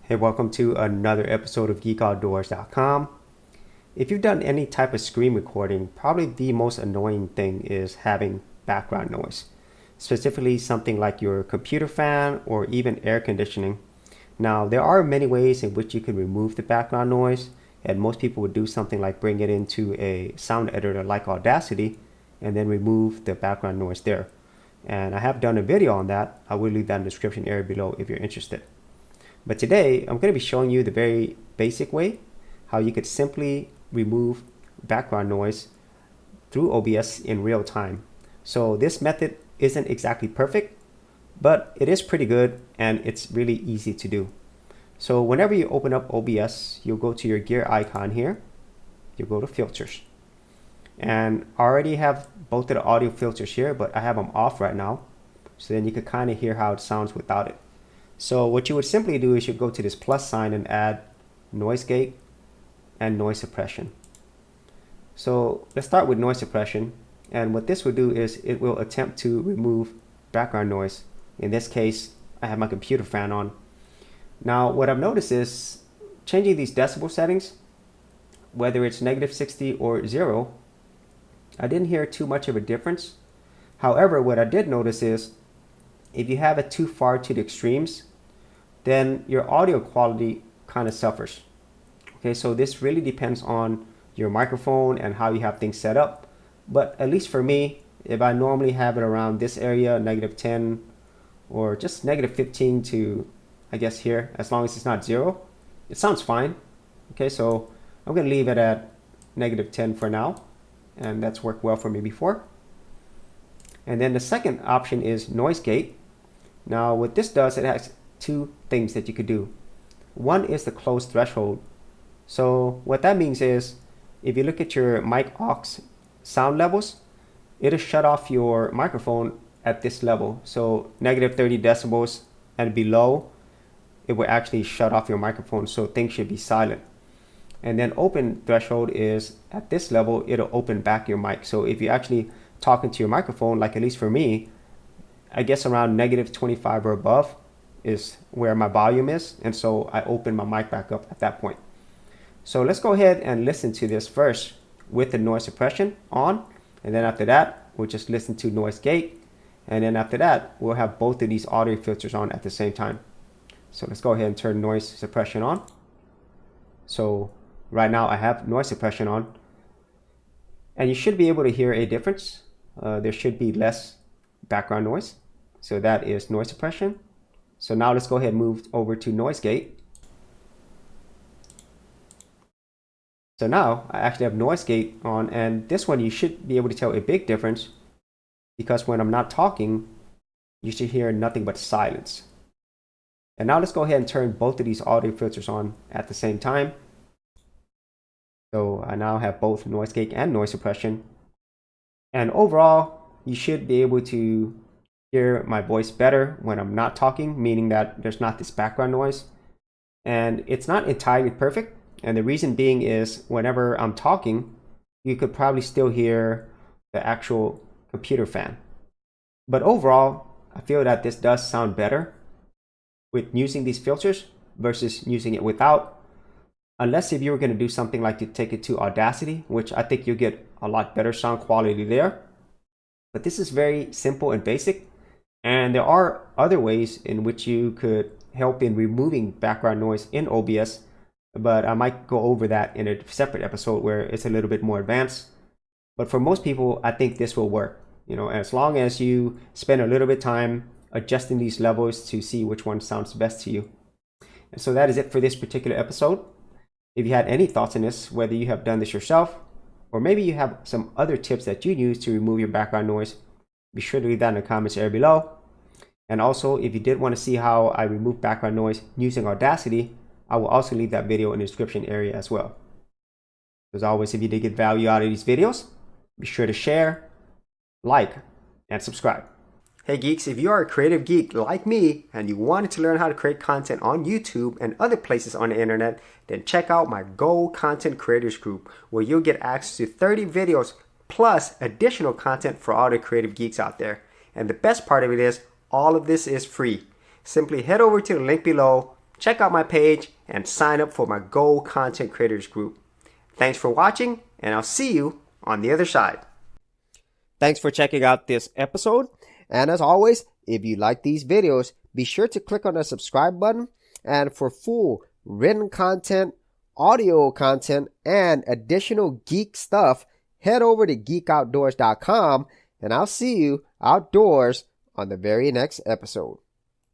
Hey, welcome to another episode of GeekOutdoors.com. If you've done any type of screen recording, probably the most annoying thing is having background noise, specifically something like your computer fan or even air conditioning. Now, there are many ways in which you can remove the background noise, and most people would do something like bring it into a sound editor like Audacity and then remove the background noise there. And I have done a video on that. I will leave that in the description area below if you're interested. But today, I'm going to be showing you the very basic way how you could simply remove background noise through OBS in real time. So this method isn't exactly perfect, but it is pretty good and it's really easy to do. So whenever you open up OBS, you'll go to your gear icon here. You'll go to filters. And I already have both of the audio filters here, but I have them off right now. So then you can kind of hear how it sounds without it. So what you would simply do is you go to this plus sign and add noise gate and noise suppression. So let's start with noise suppression. And what this will do is it will attempt to remove background noise. In this case, I have my computer fan on. Now, what I've noticed is changing these decibel settings, whether it's -60 or 0, I didn't hear too much of a difference. However, what I did notice is if you have it too far to the extremes, then your audio quality kind of suffers. Okay, so this really depends on your microphone and how you have things set up. But at least for me, if I normally have it around this area, -10 or just -15 to, I guess here, as long as it's not 0, it sounds fine. Okay, so I'm gonna leave it at -10 for now. And that's worked well for me before. And then the second option is noise gate. Now what this does, it has two things that you could do. One is the close threshold. So what that means is if you look at your mic aux sound levels, it'll shut off your microphone at this level. So -30 decibels and below, it will actually shut off your microphone, so things should be silent. And then open threshold is at this level, it'll open back your mic. So if you're actually talking to your microphone, like at least for me, I guess around -25 or above is where my volume is. And so I open my mic back up at that point. So let's go ahead and listen to this first with the noise suppression on. And then after that, we'll just listen to noise gate. And then after that, we'll have both of these audio filters on at the same time. So let's go ahead and turn noise suppression on. So right now I have noise suppression on. And you should be able to hear a difference. There should be less background noise. So that is noise suppression. So now let's go ahead and move over to noise gate. So now I actually have noise gate on, and this one you should be able to tell a big difference because when I'm not talking, you should hear nothing but silence. And now let's go ahead and turn both of these audio filters on at the same time. So I now have both noise gate and noise suppression. And overall, you should be able to hear my voice better when I'm not talking, meaning that there's not this background noise. And it's not entirely perfect. And the reason being is whenever I'm talking, you could probably still hear the actual computer fan. But overall, I feel that this does sound better with using these filters versus using it without. Unless if you were going to do something like to take it to Audacity, which I think you'll get a lot better sound quality there. But this is very simple and basic. And there are other ways in which you could help in removing background noise in OBS. But I might go over that in a separate episode where it's a little bit more advanced. But for most people, I think this will work. You know, as long as you spend a little bit of time adjusting these levels to see which one sounds best to you. And so that is it for this particular episode. If you had any thoughts on this, whether you have done this yourself, or maybe you have some other tips that you use to remove your background noise, be sure to leave that in the comments area below. And also, if you did want to see how I remove background noise using Audacity, I will also leave that video in the description area as well. As always, if you did get value out of these videos, be sure to share, like, and subscribe. Hey geeks, if you are a creative geek like me and you wanted to learn how to create content on YouTube and other places on the internet, then check out my Gold Content Creators Group, where you'll get access to 30 videos plus additional content for all the creative geeks out there. And the best part of it is, all of this is free. Simply head over to the link below, check out my page and sign up for my Gold Content Creators group. Thanks for watching, and I'll see you on the other side. Thanks for checking out this episode. And as always, if you like these videos, be sure to click on the subscribe button. And for full written content, audio content, and additional geek stuff, head over to geekoutdoors.com, and I'll see you outdoors on the very next episode.